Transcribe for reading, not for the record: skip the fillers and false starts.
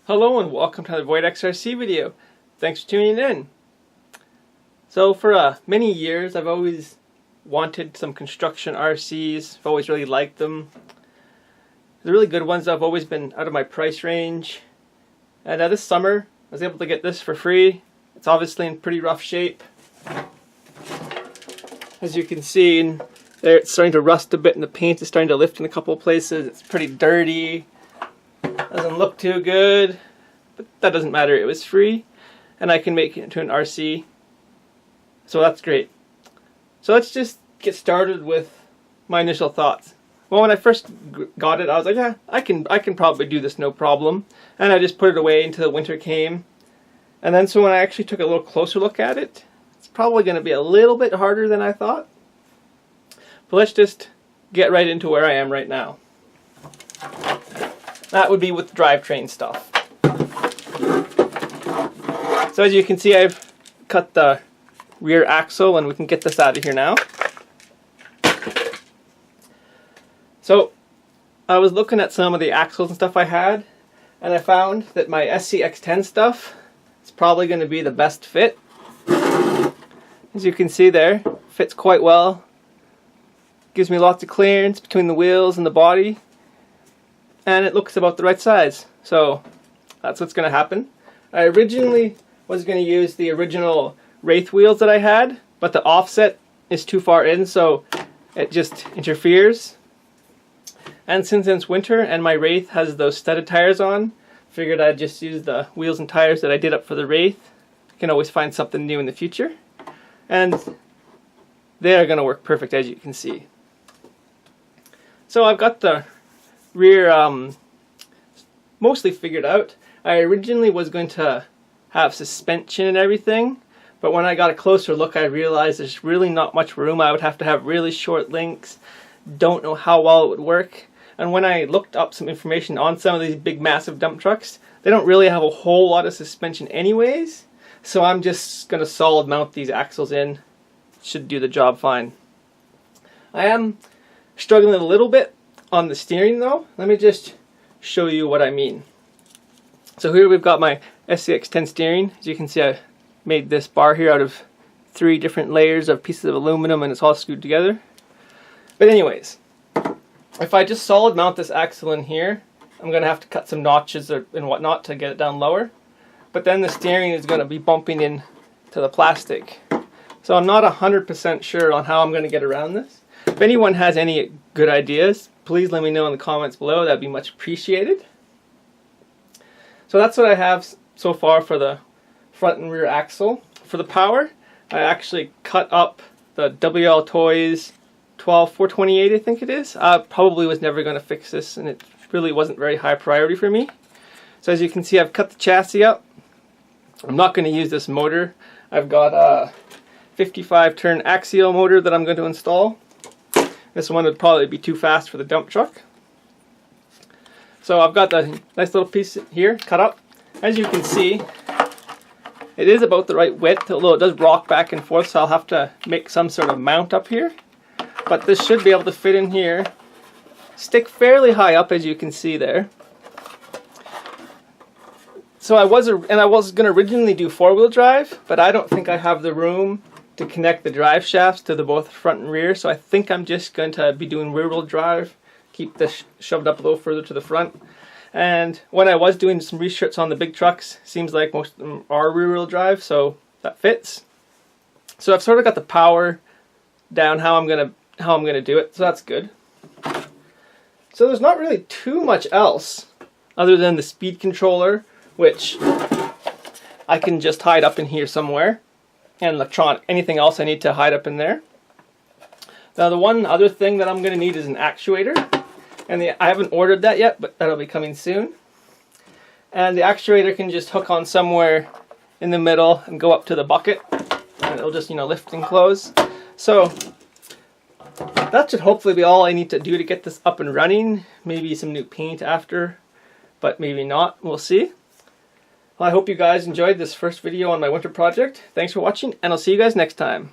Hello and welcome to the Void XRC video. Thanks for tuning in. So for many years I've always wanted some construction RCs. I've always really liked them. The really good ones have always been out of my price range. And this summer I was able to get this for free. It's obviously in pretty rough shape. As you can see in there, it's starting to rust a bit and the paint is starting to lift in a couple of places. It's pretty dirty. Doesn't look too good, but that doesn't matter. It was free and I can make it into an RC, so that's great. So let's just get started with my initial thoughts. Well, when I first got it, I was like, yeah, I can probably do this no problem, and I just put it away until winter came. And then so when I actually took a little closer look at it, it's probably going to be a little bit harder than I thought. But let's just get right into where I am right now. That would be with the drivetrain stuff. So as you can see, I've cut the rear axle and we can get this out of here now. So I was looking at some of the axles and stuff I had, and I found that my SCX10 stuff is probably going to be the best fit. As you can see there, fits quite well. Gives me lots of clearance between the wheels and the body. And it looks about the right size, so that's what's going to happen. I originally was going to use the original Wraith wheels that I had, but the offset is too far in, so it just interferes. And since it's winter and my Wraith has those studded tires on, figured I'd just use the wheels and tires that I did up for the Wraith. I can always find something new in the future. And they are going to work perfect, as you can see. So I've got the rear mostly figured out. I originally was going to have suspension and everything, but when I got a closer look I realized there's really not much room. I would have to have really short links. Don't know how well it would work. And when I looked up some information on some of these big massive dump trucks, they don't really have a whole lot of suspension anyways, so I'm just going to solid mount these axles in. Should do the job fine. I am struggling a little bit on the steering though. Let me just show you what I mean. So here we've got my SCX10 steering. As you can see, I made this bar here out of 3 different layers of pieces of aluminum and it's all screwed together. But anyways, if I just solid mount this axle in here, I'm going to have to cut some notches and whatnot to get it down lower. But then the steering is going to be bumping into the plastic. So I'm not 100% sure on how I'm going to get around this. If anyone has any good ideas, please let me know in the comments below. That'd be much appreciated. So that's what I have so far for the front and rear axle. For the power, I actually cut up the WL Toys 12428, I think it is. I probably was never going to fix this, and it really wasn't very high priority for me. So as you can see, I've cut the chassis up. I'm not going to use this motor. I've got a 55 turn axial motor that I'm going to install. This one would probably be too fast for the dump truck. So I've got the nice little piece here cut up. As you can see, it is about the right width, although it does rock back and forth, so I'll have to make some sort of mount up here. But this should be able to fit in here. Stick fairly high up, as you can see there. So I was going to originally do 4-wheel drive, but I don't think I have the room to connect the drive shafts to the both front and rear, so I think I'm just going to be doing rear-wheel drive, keep this shoved up a little further to the front. And when I was doing some research on the big trucks, seems like most of them are rear-wheel drive, so that fits. So I've sort of got the power down how I'm gonna do it, so that's good. So there's not really too much else other than the speed controller, which I can just hide up in here somewhere. And electronic, anything else I need to hide up in there. Now the one other thing that I'm going to need is an actuator, and I haven't ordered that yet, but that'll be coming soon. And the actuator can just hook on somewhere in the middle and go up to the bucket, and it'll just, lift and close. So that should hopefully be all I need to do to get this up and running. Maybe some new paint after, but maybe not. We'll see. Well, I hope you guys enjoyed this first video on my winter project. Thanks for watching, and I'll see you guys next time.